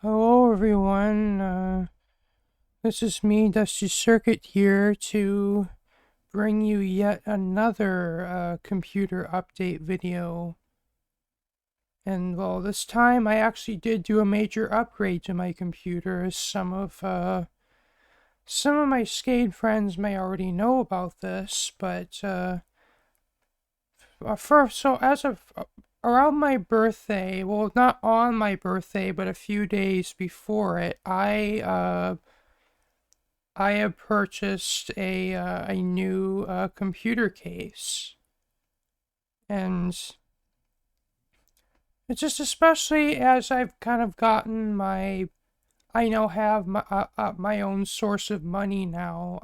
Hello, everyone. This is me, Dusty Circuit, here to bring you yet another computer update video. And well, this time I actually did do a major upgrade to my computer. Some of my Skade friends may already know about this, but as of around my birthday, well, not on my birthday, but a few days before it, I have purchased a new computer case, and it's just especially as I've kind of gotten I now have my own source of money now.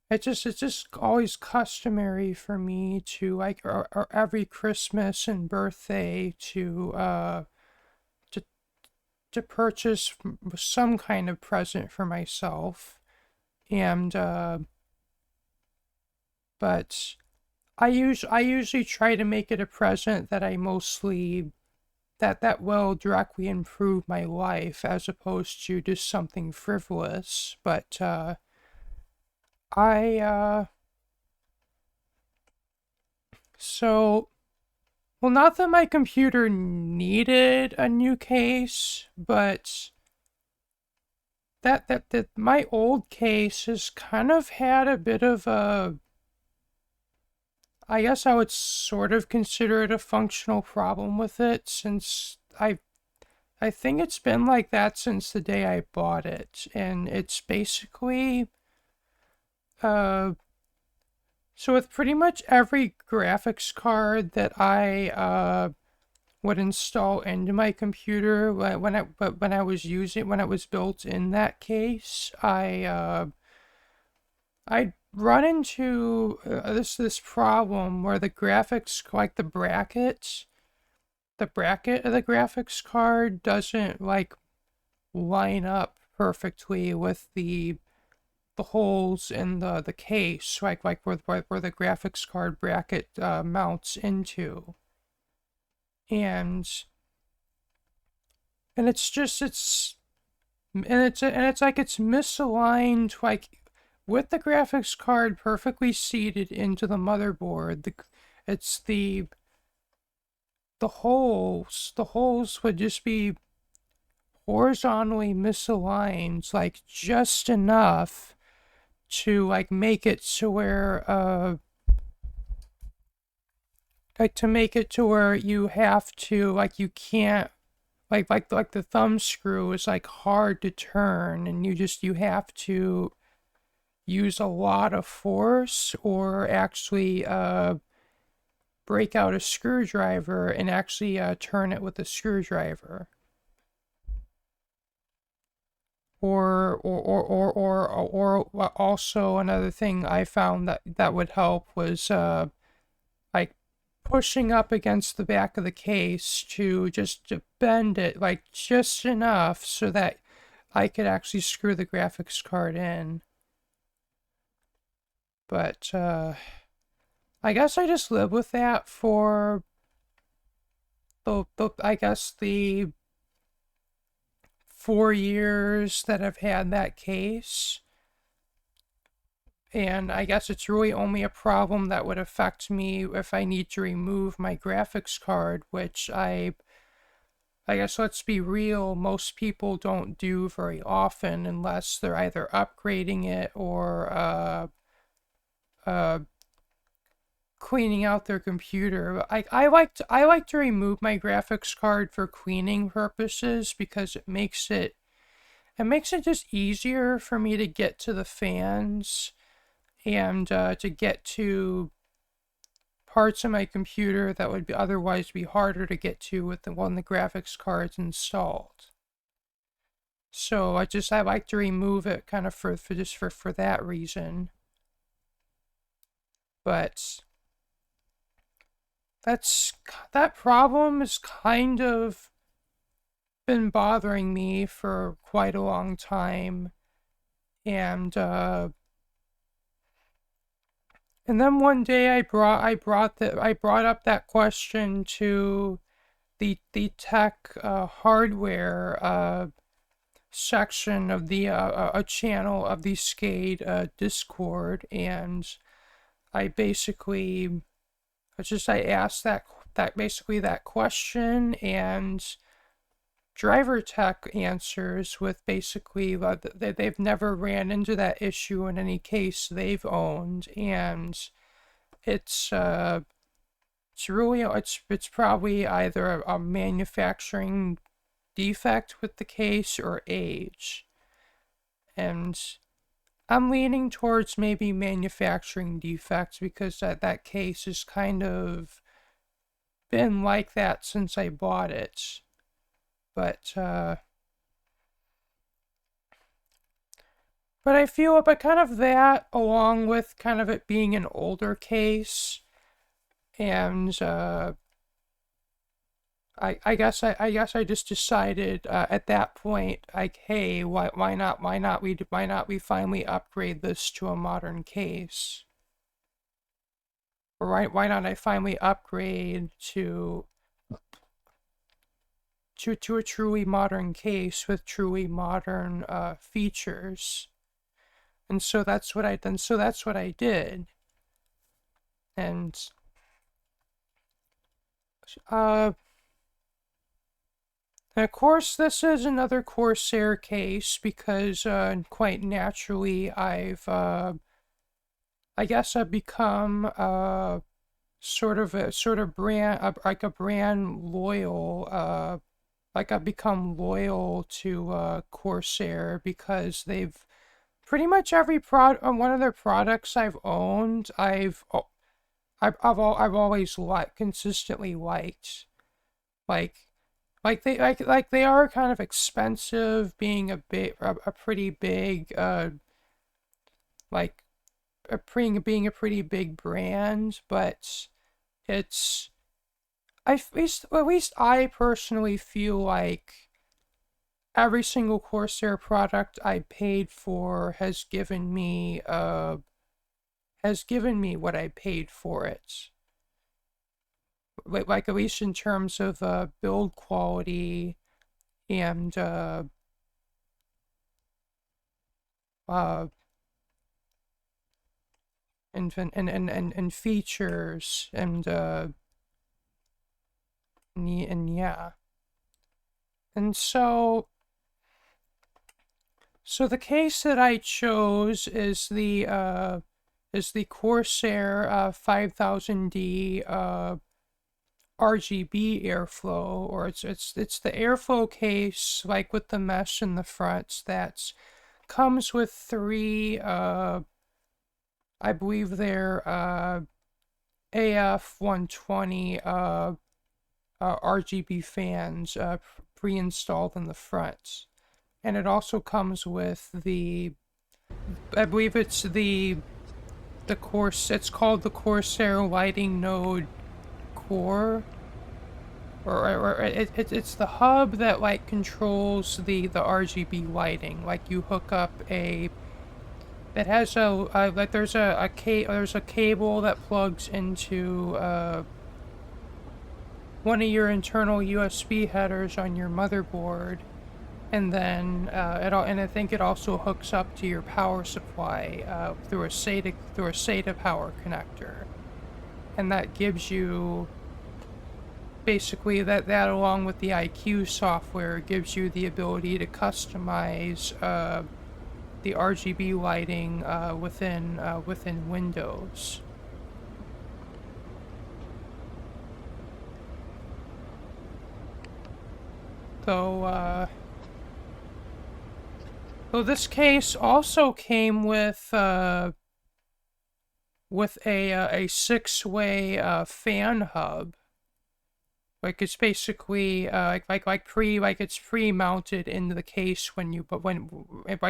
It's just always customary for me to or every Christmas and birthday to to purchase some kind of present for myself, and but I usually try to make it a present that I mostly that will directly improve my life as opposed to just something frivolous. But I so well, not that my computer needed a new case, but that my old case has kind of had a bit of a, I guess I would sort of consider it a functional problem with it, since I think it's been like that since the day I bought it, and it's basically uh so with pretty much every graphics card that I would install into my computer when I was using when it was built in that case, I run into this problem where the graphics, like the bracket of the graphics card doesn't like line up perfectly with the holes in the case, like where the graphics card bracket mounts into, and and it's just it's like it's misaligned, like with the graphics card perfectly seated into the motherboard. It's the holes would just be horizontally misaligned, like just enough to like make it to where to make it to where you have to, like, you can't, like the thumb screw is like hard to turn, and you have to use a lot of force or actually break out a screwdriver and actually turn it with a screwdriver. Or also another thing I found that would help was like pushing up against the back of the case to bend it like just enough so that I could actually screw the graphics card in. But I guess I just live with that for the I guess the 4 years that I've had that case. And I guess it's really only a problem that would affect me if I need to remove my graphics card, which I guess, let's be real, most people don't do very often unless they're either upgrading it or uh cleaning out their computer. I like to remove my graphics card for cleaning purposes because it makes it just easier for me to get to the fans, and to get to parts of my computer that would otherwise be harder to get to with the graphics card's installed. So I like to remove it kind of for just for that reason. But that's that problem has kind of been bothering me for quite a long time, and then one day I brought up that question to the tech hardware section of the a channel of the SCADE Discord, and I basically I asked that question, and Driver Tech answers with basically that they've never ran into that issue in any case they've owned, and it's really it's probably either a manufacturing defect with the case or age, and I'm leaning towards maybe manufacturing defects because that case has kind of been like that since I bought it. But I feel, but kind of that, along with kind of it being an older case, and I guess I just decided at that point, like, hey, why not we finally upgrade this to a modern case? Or why not I finally upgrade to a truly modern case with truly modern features? And so that's what I done. So that's what I did. And of course, this is another Corsair case because quite naturally I guess I've become sort of brand like a brand loyal like I've become loyal to Corsair because they've pretty much every one of their products I've owned I've always consistently liked, like like they are kind of expensive, being a pretty big like being a pretty big brand, but it's at least I personally feel like every single Corsair product I paid for has given me what I paid for it. Like at least in terms of build quality and uh and features and yeah. And so the case that I chose is the Corsair 5000D RGB airflow, or it's the airflow case, like with the mesh in the front, that comes with three I believe they're AF 120 RGB fans pre-installed in the front. And it also comes with I believe it's it's called the Corsair Lighting Node Core, or it's the hub that like controls the RGB lighting. Like you hook up that has like there's a cable that plugs into one of your internal USB headers on your motherboard, and then and I think it also hooks up to your power supply through a SATA power connector, and that gives you basically that along with the IQ software gives you the ability to customize the RGB lighting within Windows. So this case also came with a 6-way fan hub. Like it's basically it's pre-mounted in the case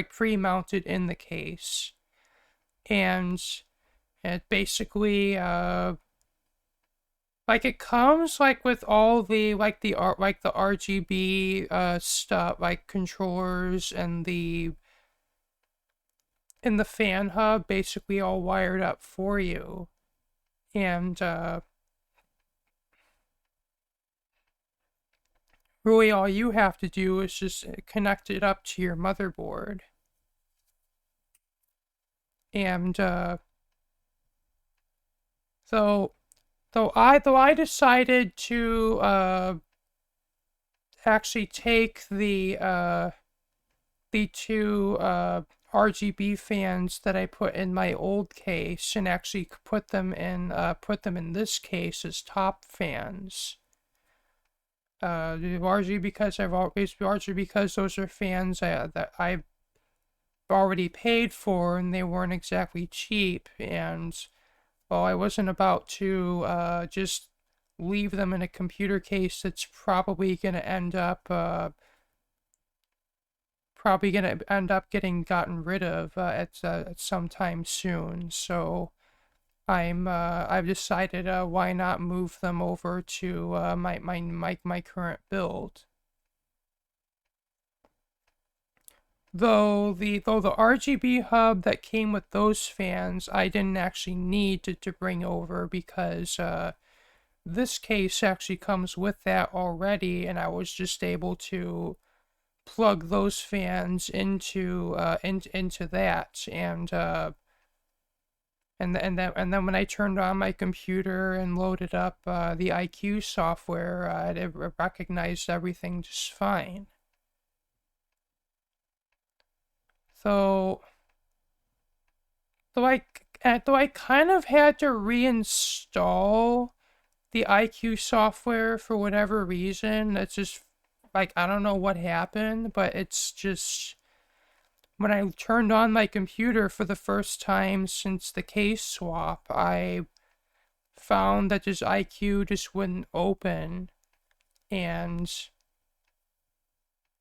pre-mounted in the case, and it basically like it comes like with all the the RGB stuff, like controllers and the fan hub basically all wired up for you, and really all you have to do is just connect it up to your motherboard. And so though I decided to actually take the two RGB fans that I put in my old case and actually put them in this case as top fans. Largely because those are fans that I've already paid for, and they weren't exactly cheap. And well, I wasn't about to just leave them in a computer case that's probably gonna end up getting gotten rid of at some time soon. So I've decided why not move them over to my current build. Though the RGB hub that came with those fans I didn't actually need to bring over, because this case actually comes with that already, and I was just able to plug those fans into that. And then when I turned on my computer and loaded up the iCUE software, it recognized everything just fine. So though I kind of had to reinstall the iCUE software for whatever reason. It's just like, I don't know what happened, but it's just when I turned on my computer for the first time since the case swap, I found that this iCUE just wouldn't open, and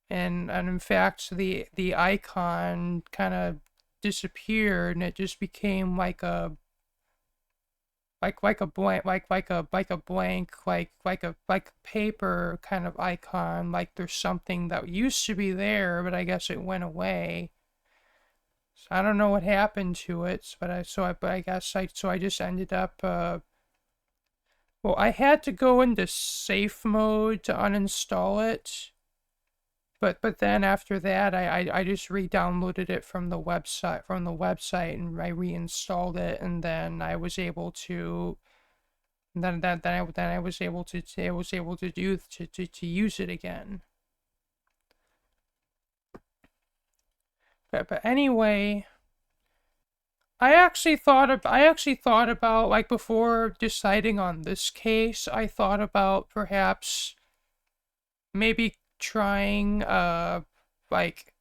and in fact the icon kind of disappeared, and it just became like a blank like a paper kind of icon, like there's something that used to be there, but I guess it went away. So I don't know what happened to it, but I just ended up well, I had to go into safe mode to uninstall it. But then after that, I just re-downloaded it from the website, and I reinstalled it, and then I was able to then I was able to use it again. But anyway, I actually thought about, like, before deciding on this case, I thought about perhaps maybe trying like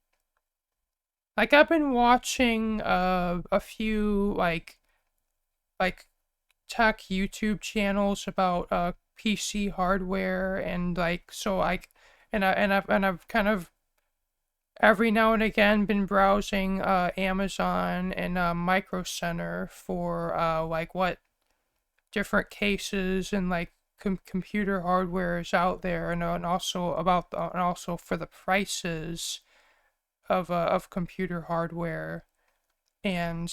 I've been watching a few like tech YouTube channels about PC hardware, and like so I and I've kind of every now and again been browsing Amazon and Micro Center for like what different cases and like computer hardware is out there, and also for the prices of computer hardware. And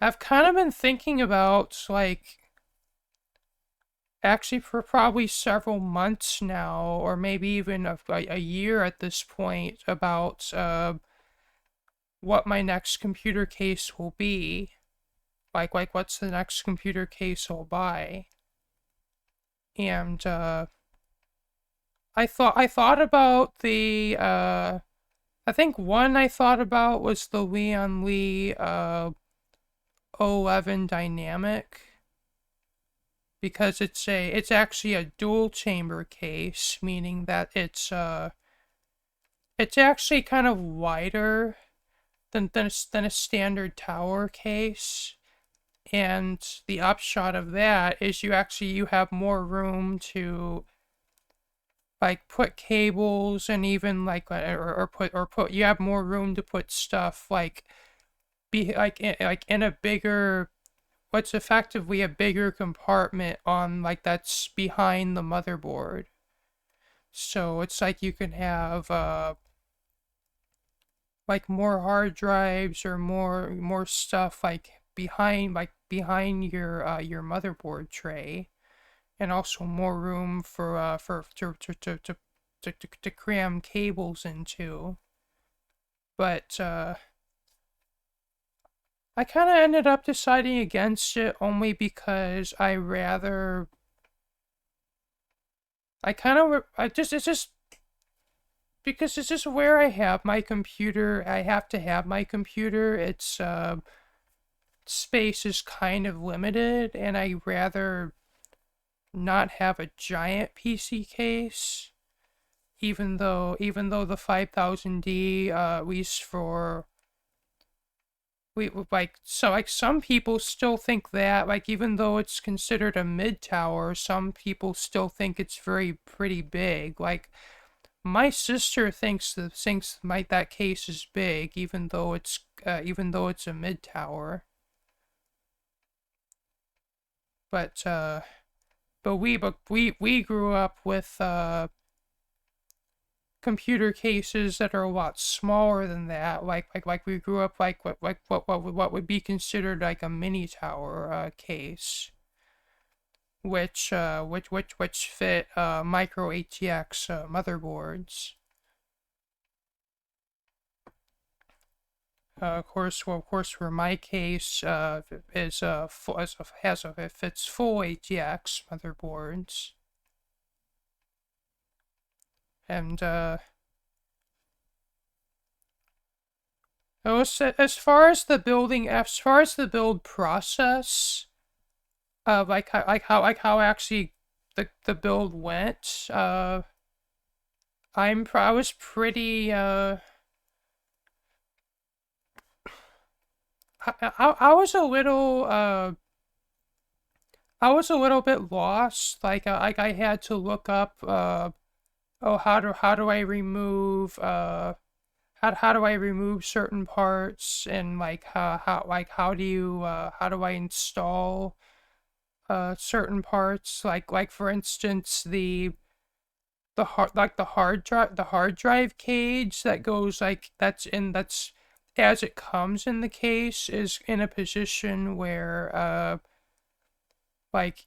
I've kind of been thinking about, like, actually for probably several months now, or maybe even a year at this point, about what my next computer case will be. Like what's the next computer case I'll buy. And I thought about the I think one I thought about was the Lian Li 11 Dynamic, because it's actually a dual chamber case, meaning that it's actually kind of wider than a standard tower case. And the upshot of that is you have more room to like put cables, and even like or put you have more room to put stuff like in a bigger, what's effectively a bigger compartment on, like, that's behind the motherboard. So it's like you can have like more hard drives or more stuff like behind your motherboard tray. and also more room for to cram cables into. But I kind of ended up deciding against it only because it's just because it's just where I have my computer. I have to have my computer. It's space is kind of limited, and I rather not have a giant PC case. Even though the 5000D, at least for we like some people still think that, like, even though it's considered a mid tower, some people still think it's very pretty big. Like, my sister thinks that case is big, even though it's a mid tower. But we grew up with computer cases that are a lot smaller than that. Like we grew up what would be considered like a mini tower case, which fit micro ATX motherboards. Of course, for my case, is it fits full ATX motherboards, and as far as the build process, how actually the build went. I was pretty I was a little I was a little bit lost. Like I had to look up oh, how do I remove how do I remove certain parts, and like how do I install certain parts, like for instance the hard drive cage that goes like that's as it comes in the case is in a position where like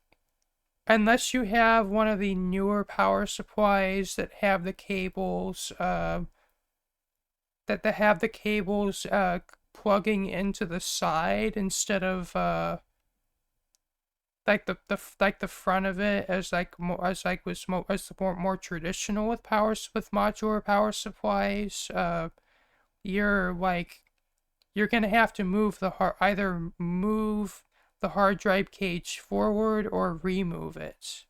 unless you have one of the newer power supplies that have the cables plugging into the side instead of like the front of it, as like more as like was more as the more traditional with modular power supplies. You're like you're gonna have to either move the hard drive cage forward or remove it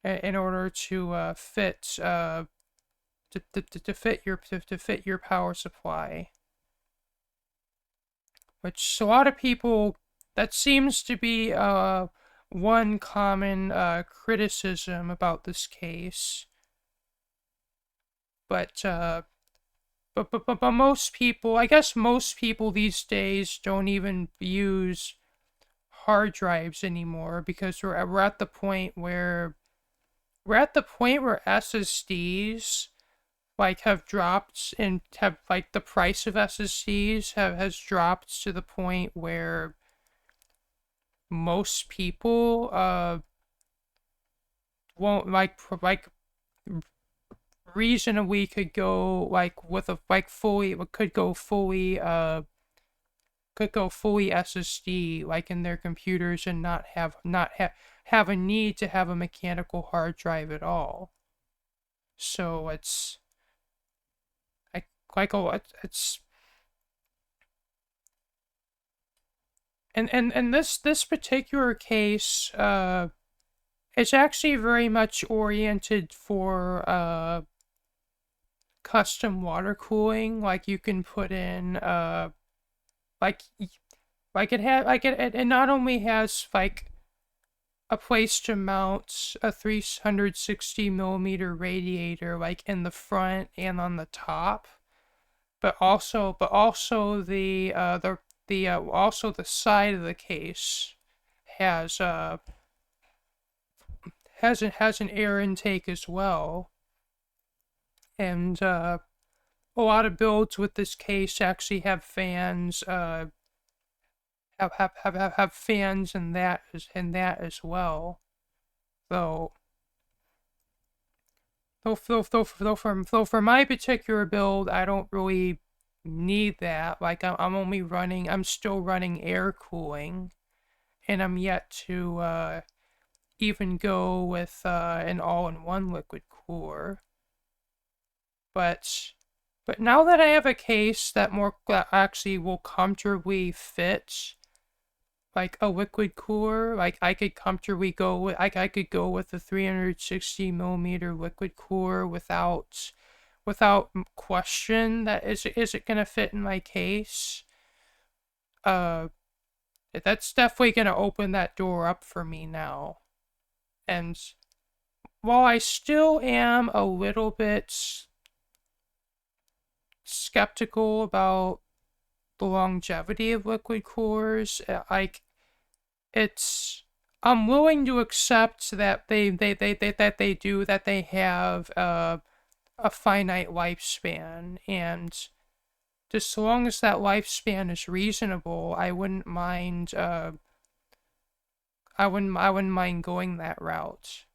in order to fit to fit your power supply. Which a lot of people, that seems to be one common criticism about this case. But most people, I guess most people these days don't even use hard drives anymore, because we're at the point where SSDs like have dropped, and have like the price of SSDs has dropped to the point where most people won't like reasonably could go like with a like fully could go fully SSD like in their computers, and have a need to have a mechanical hard drive at all. So it's it's and this particular case is actually very much oriented for custom water cooling. Like you can put in like it not only has like a place to mount a 360 millimeter radiator like in the front and on the top, but also the side of the case has has an air intake as well. And a lot of builds with this case actually have fans have fans in that as well. though. Though for my particular build, I don't really need that. Like, I'm still running air cooling, and I'm yet to even go with an all-in-one liquid cooler. But now that I have a case that actually will comfortably fit like a liquid cooler, like I could comfortably go with I could go with a 360 millimeter liquid cooler without question that is it gonna fit in my case. Uh, that's definitely gonna open that door up for me now. And while I still am a little bit skeptical about the longevity of liquid coolers, it's I'm willing to accept that they have a finite lifespan, and just so long as that lifespan is reasonable, I wouldn't mind going that route.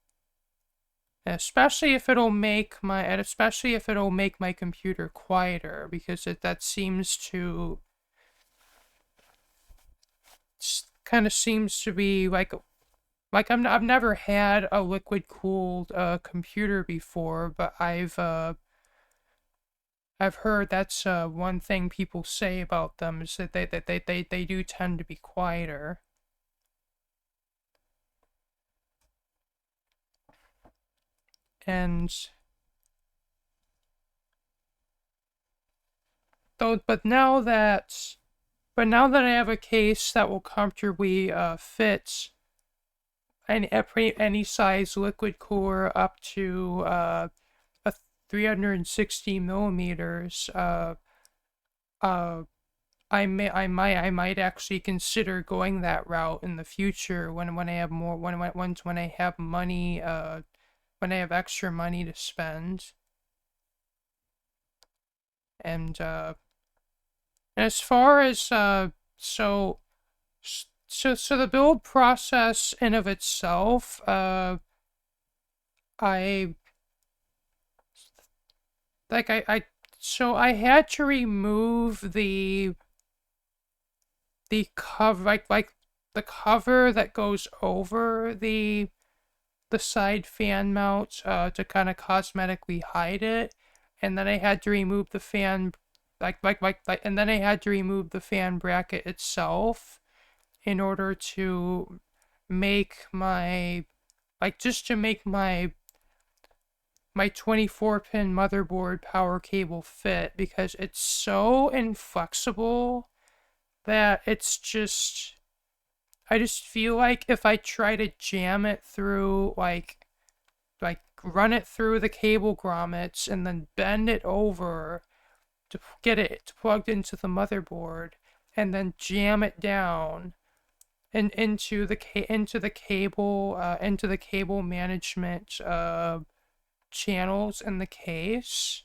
Especially if it'll make my computer quieter, because that seems to kind of seems to be like I've never had a liquid cooled computer before, but I've heard that's one thing people say about them is that they do tend to be quieter. And though but now that I have a case that will comfortably fit any size liquid cooler up to a 360 millimeters, I might actually consider going that route in the future when I have more when I have money when I have extra money to spend. And as far as so the build process in of itself, I like I had to remove the cover like the cover that goes over the side fan mount to kind of cosmetically hide it, and then I had to remove the fan and then I had to remove the fan bracket itself in order to make my just to make my 24-pin motherboard power cable fit, because it's so inflexible that I just feel like if I try to jam it through run it through the cable grommets and then bend it over to get it plugged into the motherboard and then jam it down and into the cable management channels in the case,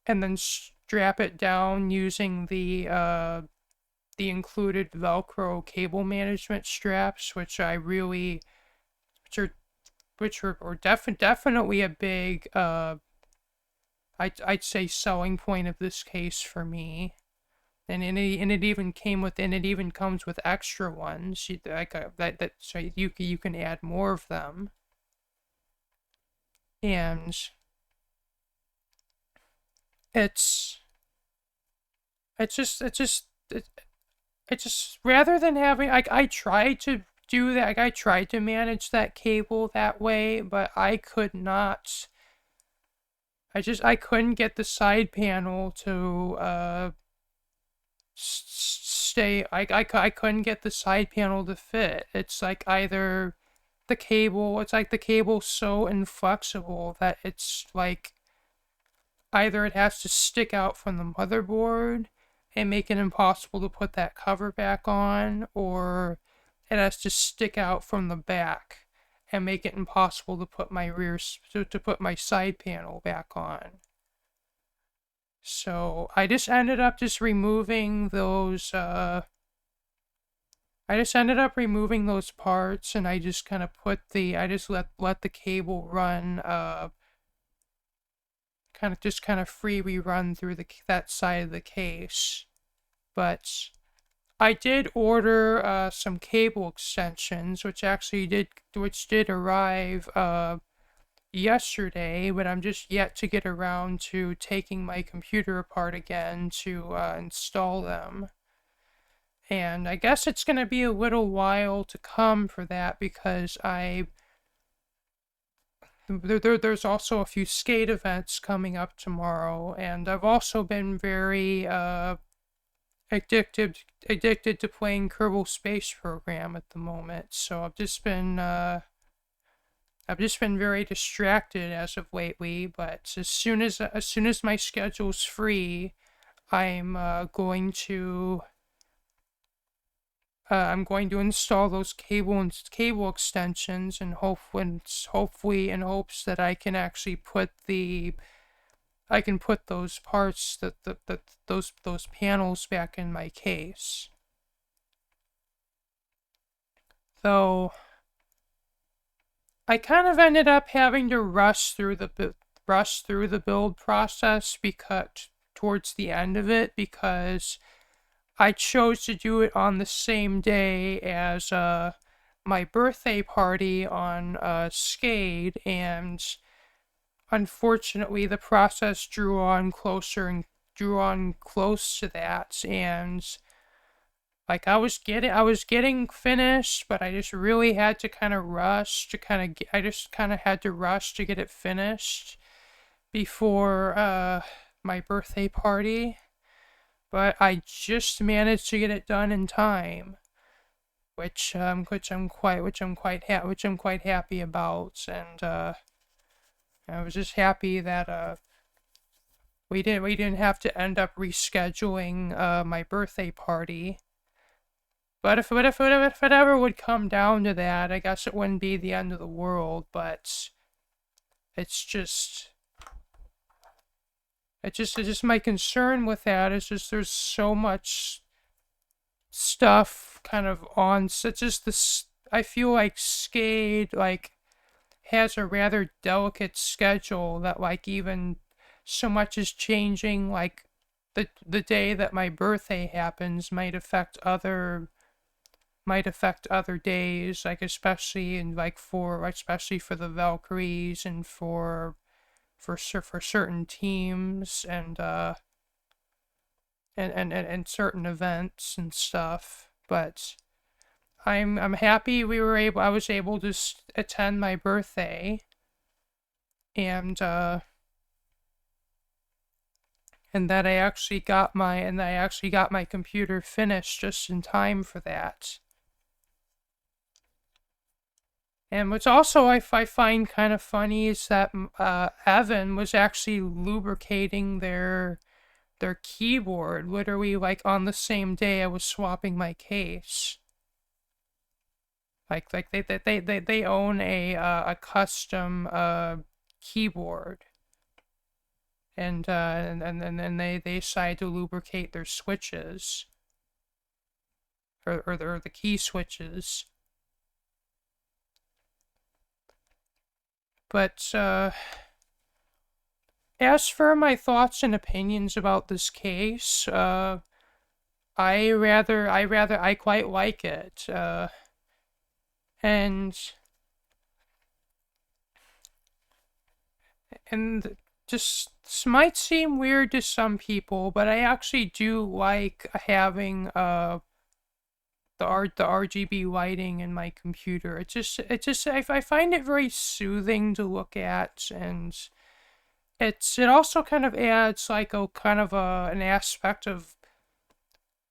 and then strap it down using the included Velcro cable management straps, which are definitely a big I'd say selling point of this case for me. And it even comes with extra ones so you can add more of them. And it's just rather than having I tried to do that, I tried to manage that cable that way, but I could not. I couldn't get the side panel to stay. I couldn't get the side panel to fit. It's like either the cable. It's like the cable's so inflexible that it's like either it has to stick out from the motherboard and make it impossible to put that cover back on, or it has to stick out from the back and make it impossible to put my side panel back on. So I just ended up removing those I just ended up removing those parts, and I just kind of I just let the cable run, kind of free run through that side of the case. But I did order some cable extensions, which did arrive yesterday, but I'm just yet to get around to taking my computer apart again to install them. And I guess it's going to be a little while to come for that because there's also a few skate events coming up tomorrow, and I've also been very addicted to playing Kerbal Space Program at the moment. So I've just been very distracted as of lately. But as soon as my schedule's free, I'm going to I'm going to install those cable extensions, and hopefully in hopes that I can actually put those parts those panels back in my case. Though I kind of ended up having to rush through the build process because towards the end of it, because I chose to do it on the same day as my birthday party on Skade, and unfortunately the process drew on close to that, and like I was getting finished, but I just really had to kind of rush to kind of I just kind of had to rush to get it finished before my birthday party. But I just managed to get it done in time, which I'm quite happy about, and I was just happy that we didn't have to end up rescheduling my birthday party. But if it ever would come down to that, I guess it wouldn't be the end of the world. But it's just my concern with that is just there's so much stuff kind of on. It's just this. I feel like Skade has a rather delicate schedule that even so much is changing. Like the day that my birthday happens might affect other days, like especially especially for the Valkyries and for certain teams and certain events and stuff. But I'm happy I was able to attend my birthday, and that I actually got my computer finished just in time for that. And what's also I find kind of funny is that Evan was actually lubricating their keyboard literally on the same day I was swapping my case. They own a custom keyboard, and they decide to lubricate their switches or the key switches. But as for my thoughts and opinions about this case, I quite like it. And just this might seem weird to some people, but I actually do like having the RGB lighting in my computer. I find it very soothing to look at, and it also kind of adds an aspect of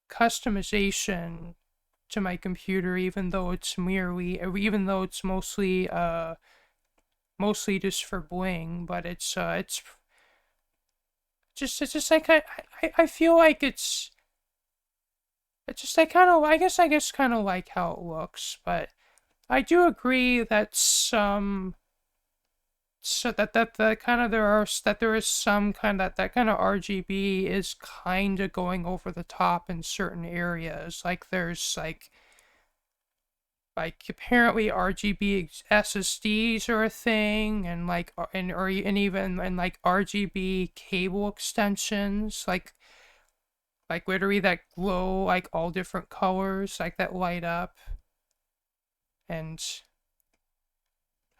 customization to my computer, even though it's mostly just for bling. But it's just like I feel like it's just I guess kind of like how it looks. But I do agree that there is some kind of that kind of RGB is kind of going over the top in certain areas. Like there's like apparently RGB SSDs are a thing, and like and even and like RGB cable extensions, like literally that glow like all different colors, like that light up. And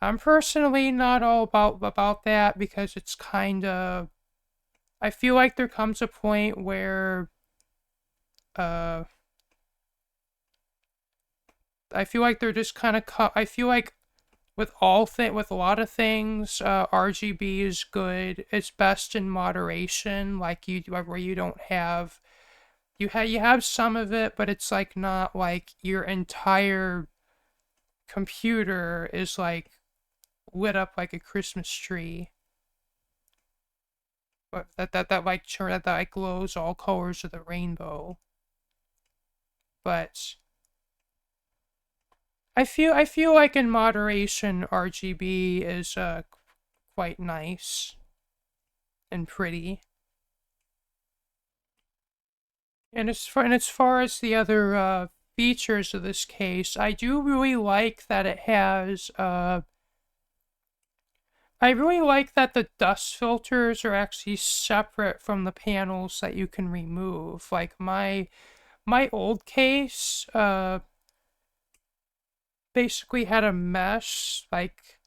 I'm personally not all about that because it's kind of, I feel like there comes a point where uh I feel like they're just kind of I feel like with a lot of things, RGB is good. It's best in moderation, like where you don't have you have some of it, but it's like not like your entire computer is like lit up like a Christmas tree. But that like glows all colors of the rainbow. But I feel like in moderation RGB is quite nice and pretty. And as far as the other features of this case, I do really like that it has I really like that the dust filters are actually separate from the panels that you can remove. Like my old case basically had a mesh like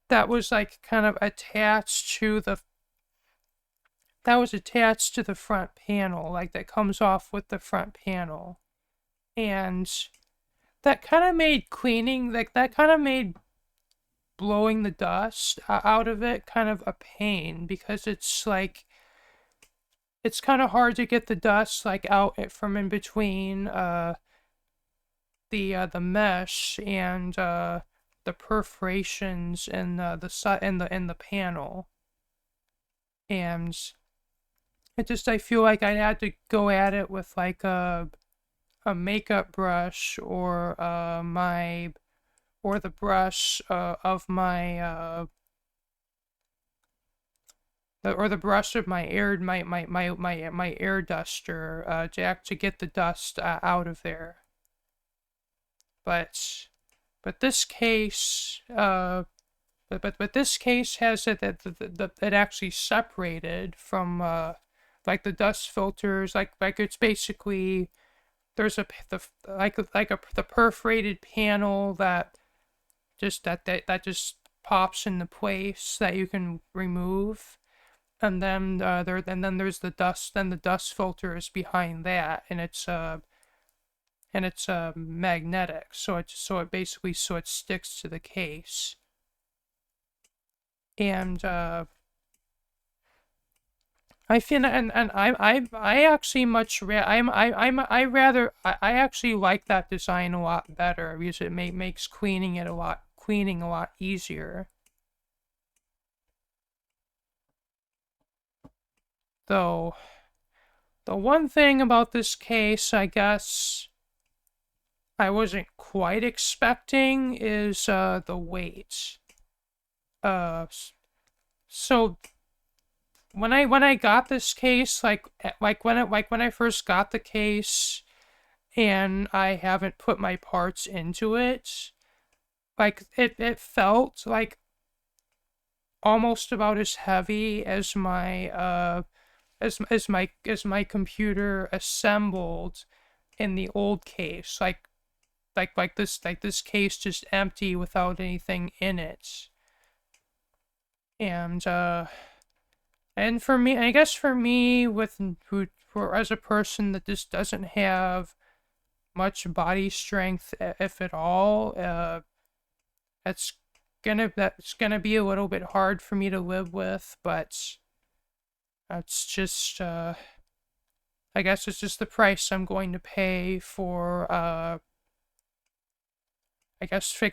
that was like kind of attached to the front panel, like that comes off with the front panel. And that kind of made cleaning, like that kind of made blowing the dust out of it kind of a pain because it's kind of hard to get the dust like out from in between the mesh and the perforations in the panel. And I feel like I had to go at it with like a makeup brush or the brush of my or the brush of my air duster to get the dust out of there. But this case but this case has it that it actually separated from like the dust filters, like it's basically there's the perforated panel that just pops into place that you can remove, and then there's the dust. Then the dust filter is behind that, and it's magnetic, so it sticks to the case. And I feel and I actually I actually like that design a lot better because it makes cleaning a lot easier. Though the one thing about this case, I guess I wasn't quite expecting is the weight. Uh, so when I got this case, when I first got the case, and I haven't put my parts into it, like it felt like almost about as heavy as my computer assembled in the old case. Like this case just empty without anything in it. And for me, I guess for me, as a person that just doesn't have much body strength, if at all, that's that's gonna be a little bit hard for me to live with. But that's just, I guess it's just the price I'm going to pay for, I guess for,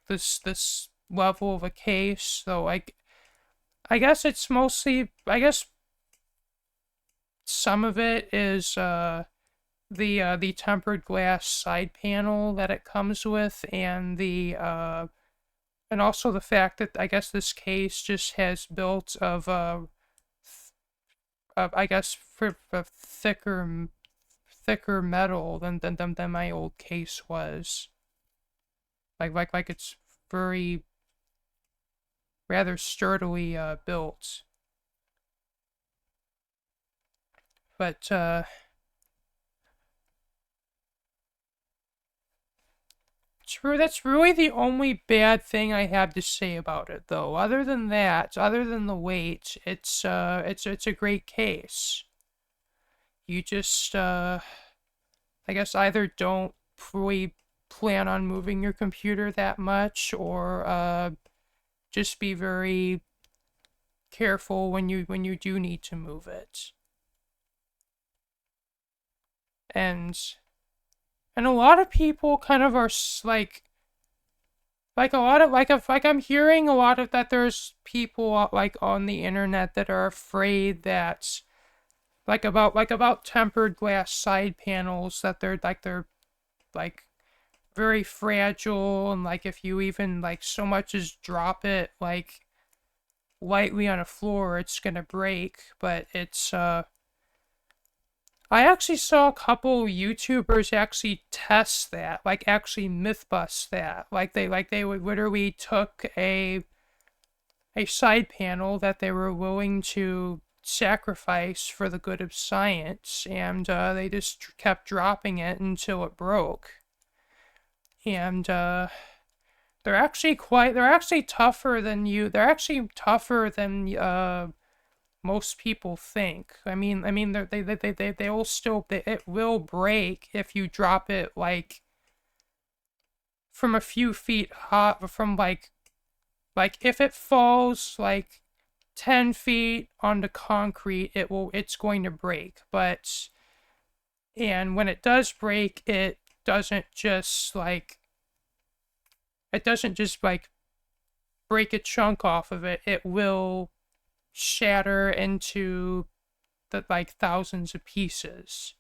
this level of a case. So I guess it's mostly, I guess some of it is the tempered glass side panel that it comes with, and also the fact that I guess this case just has built of I guess for thicker thicker metal than my old case was. Like it's very rather sturdily built. But that's really the only bad thing I have to say about it, though. Other than that, other than the weight, it's a great case. You just I guess either don't really plan on moving your computer that much, or just be very careful when you do need to move it. And a lot of people kind of are like a lot of like I'm hearing a lot of that there's people like on the internet that are afraid that about tempered glass side panels, that they're like very fragile, and like if you even like so much as drop it like lightly on a floor, it's gonna break. But it's I actually saw a couple YouTubers actually test that, like actually myth bust that. They would literally took a side panel that they were willing to sacrifice for the good of science, and they just kept dropping it until it broke. And they're actually tougher than most people think. They will still, it will break if you drop it like from a few feet hot, from like if it falls like 10 feet onto concrete, it's going to break. But and when it does break, it doesn't just like break a chunk off of it. It will shatter into the like thousands of pieces.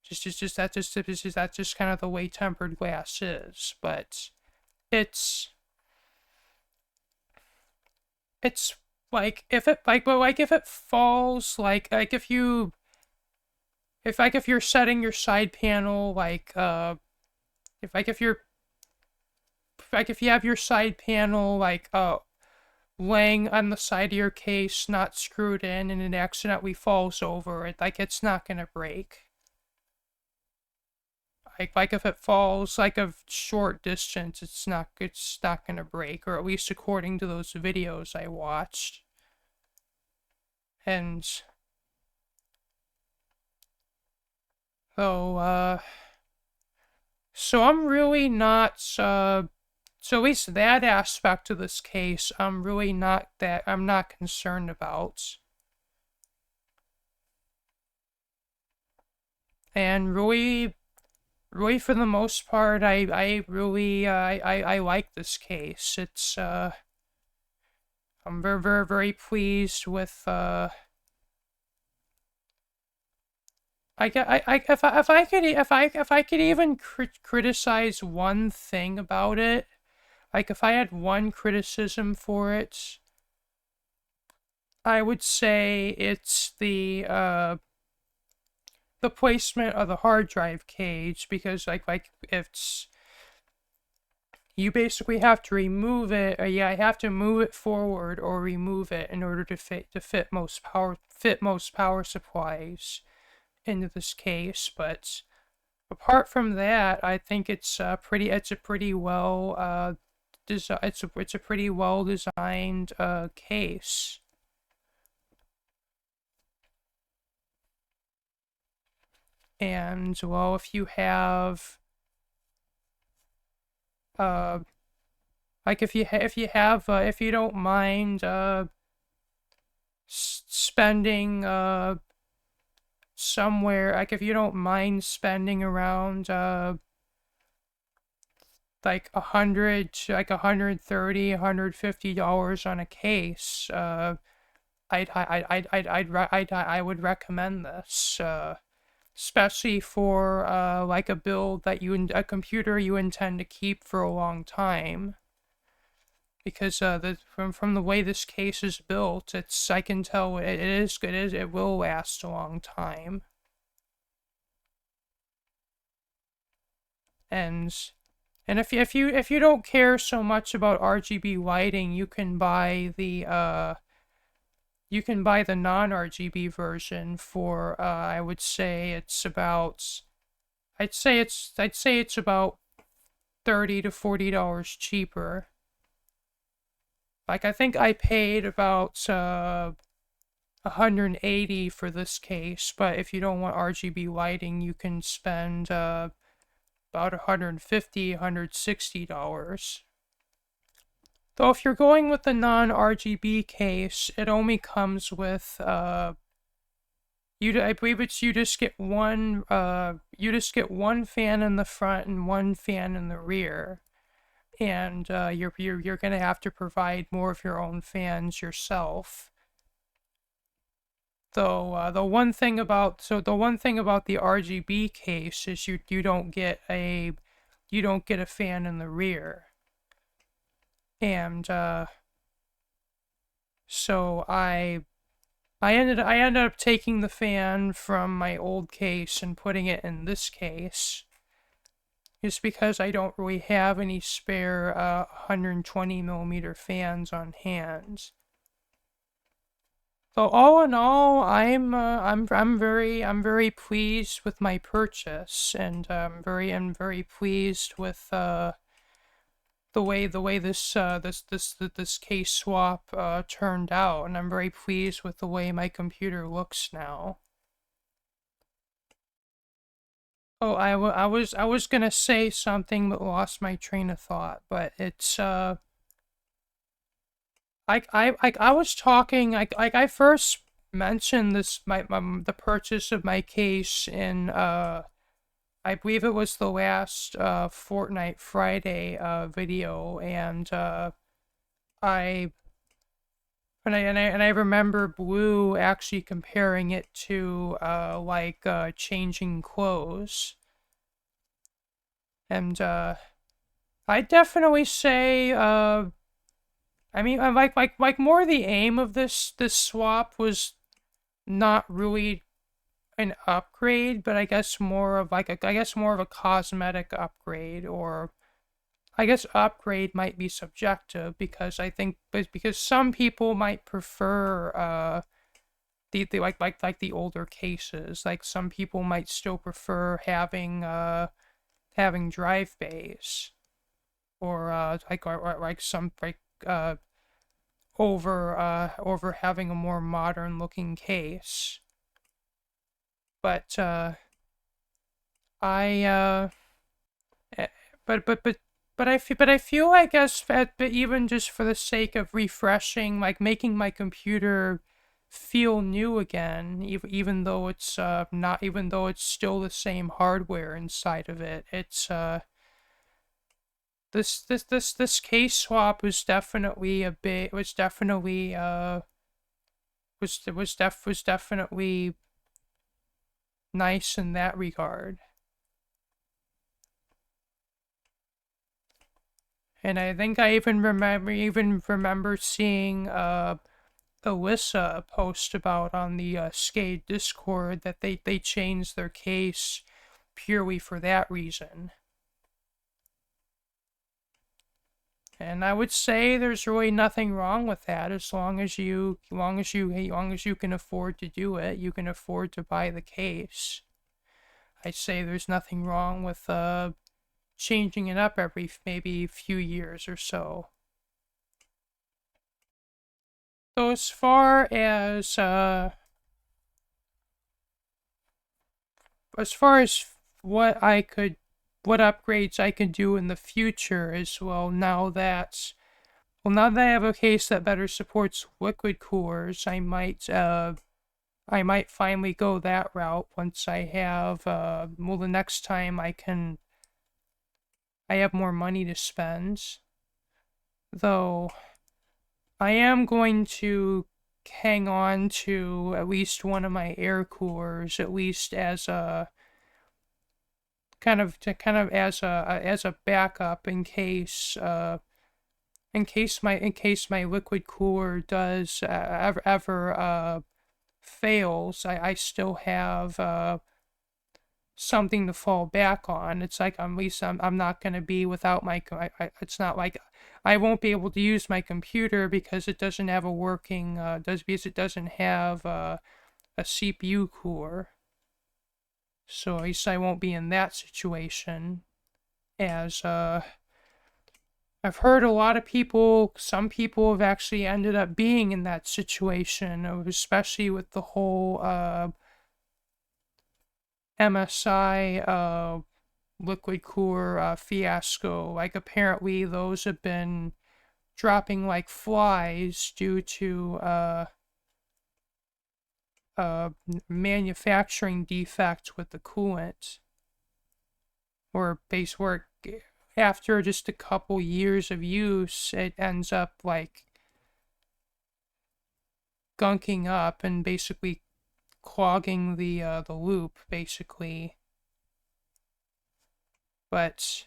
That's just kind of the way tempered glass is. But it's like if it falls if you're setting your side panel if you have your side panel laying on the side of your case, not screwed in, and it accidentally falls over, it's not gonna break. Like if it falls like a short distance, it's not gonna break, or at least according to those videos I watched. And so I'm really not so at least that aspect of this case, I'm not concerned about. And really for the most part, I really I like this case. It's I'm very pleased with if I could even criticize one thing about it, like if I had one criticism for it, I would say it's the placement of the hard drive cage, because like it's you basically have to remove it, or I have to move it forward or remove it in order to fit most power supplies into this case. But apart from that, I think it's a pretty well it's a pretty well designed case. And well, if you have if you don't mind spending somewhere, like if you don't mind spending around like $130-$150 on a case, I would recommend this, especially for like a build that a computer you intend to keep for a long time. Because from the way this case is built, I can tell it will last a long time. And if you don't care so much about RGB lighting, you can buy the non-RGB version for I would say it's about I'd say it's about $30 to $40 cheaper. Like I think I paid about 180 for this case, but if you don't want RGB lighting, you can spend about $160. Though if you're going with the non-RGB case, it only comes with I believe it's you just get one fan in the front and one fan in the rear, and you're gonna have to provide more of your own fans yourself. Though the one thing about the RGB case is you don't get a fan in the rear, and so I ended up taking the fan from my old case and putting it in this case, just because I don't really have any spare 120mm fans on hand. So all in all, I'm very pleased with my purchase, and I'm very pleased with the way this case swap turned out, and I'm very pleased with the way my computer looks now. Oh, I was gonna say something but lost my train of thought, but it's I was talking I first mentioned the purchase of my case in I believe it was the last Fortnite Friday video, and I I remember Blue actually comparing it to changing clothes, and I definitely say I mean, I like more the aim of this swap was not really an upgrade, but I guess more of a cosmetic upgrade, or I guess upgrade might be subjective, because I think because some people might prefer the the older cases. Like some people might still prefer having drive bays, or like some over having a more modern looking case. But I eh, but I feel like, but even just for the sake of refreshing, like making my computer feel new again, even though it's not even though it's still the same hardware inside of it, it's this case swap was definitely a bit was definitely was definitely nice in that regard. And I think I even remember seeing Alyssa post about on the Skate Discord that they changed their case purely for that reason. And I would say there's really nothing wrong with that, as long as you can afford to do it, you can afford to buy the case. I'd say there's nothing wrong with changing it up every maybe few years or so. So as far as what upgrades I could do in the future as well, now that I have a case that better supports liquid coolers, I might finally go that route once I have the next time I have more money to spend. Though I am going to hang on to at least one of my air coolers, at least as a kind of as a backup in case my liquid cooler does ever fails. I still have something to fall back on. It's like at least I'm not going to be without my it's not like I won't be able to use my computer because it doesn't have a working because it doesn't have a CPU core. So at least I won't be in that situation. As I've heard a lot of people, some people have actually ended up being in that situation, especially with the whole MSI liquid cooler fiasco. Like apparently those have been dropping like flies due to manufacturing defects with the coolant, or base work. After just a couple years of use, it ends up like gunking up and basically clogging the loop, basically. But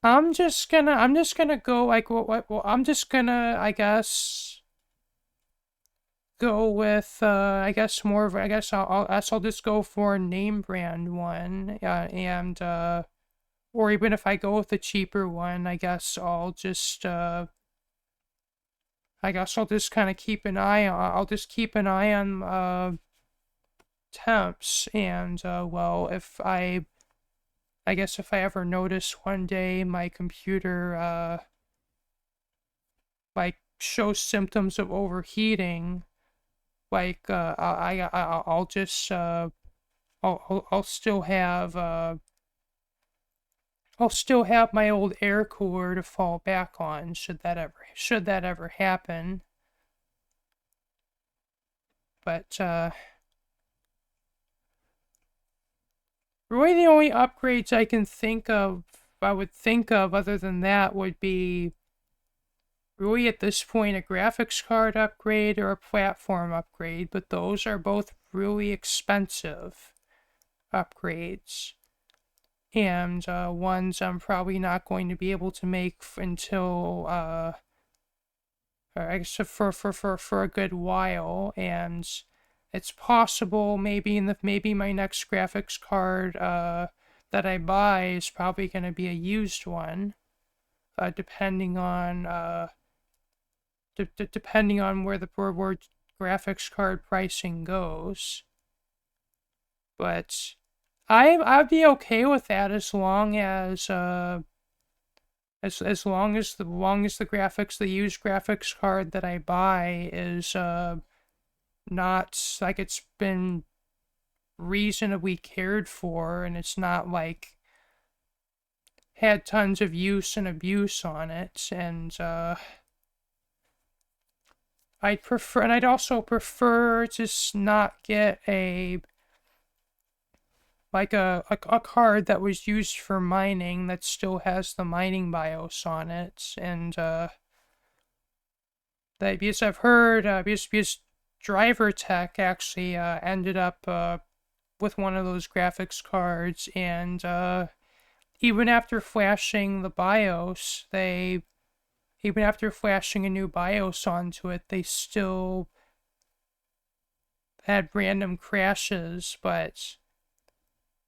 I'm just gonna go like well I'm just gonna, I guess, go with I guess more of, I guess I'll just go for a name brand one, and or even if I go with a cheaper one, I guess I'll just kind of keep an eye on, temps, and well, if I guess if I ever notice one day my computer like shows symptoms of overheating, like I'll just I'll still have my old air cooler to fall back on should that ever happen. But really the only upgrades I would think of other than that would be really at this point a graphics card upgrade or a platform upgrade, but those are both really expensive upgrades, and ones I'm probably not going to be able to make until I guess for a good while. And it's possible maybe maybe my next graphics card that I buy is probably going to be a used one, depending on depending on where the where graphics card pricing goes. But I'd be okay with that as long as as long as the used graphics card that I buy is not like it's been reasonably cared for, and it's not like had tons of use and abuse on it. And I'd also prefer to not get a card that was used for mining that still has the mining BIOS on it. And that, because I've heard because Driver Tech actually ended up with one of those graphics cards, and even after flashing the BIOS, even after flashing a new BIOS onto it, they still had random crashes. But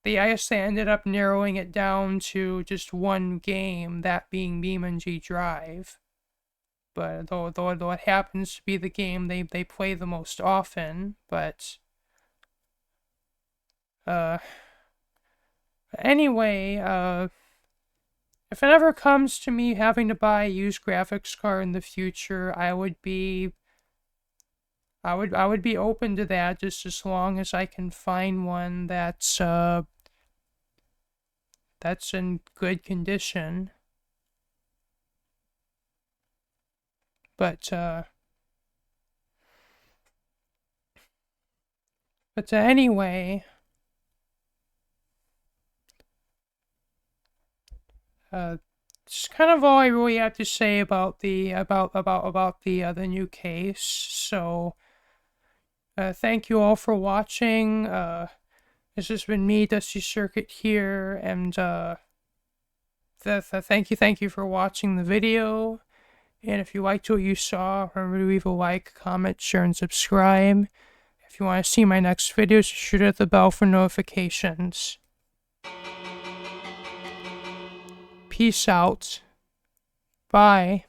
I guess they ended up narrowing it down to just one game, that being BeamNG Drive. But though it happens to be the game they play the most often. But anyway, if it ever comes to me having to buy a used graphics card in the future, I would be open to that, just as long as I can find one that's in good condition. But anyway, it's kind of all I really have to say about the the new case. So thank you all for watching. This has been me, Dusty Circuit here, and thank you for watching the video. And if you liked what you saw, remember to leave a like, comment, share, and subscribe. If you want to see my next videos, shoot at the bell for notifications. Peace out. Bye.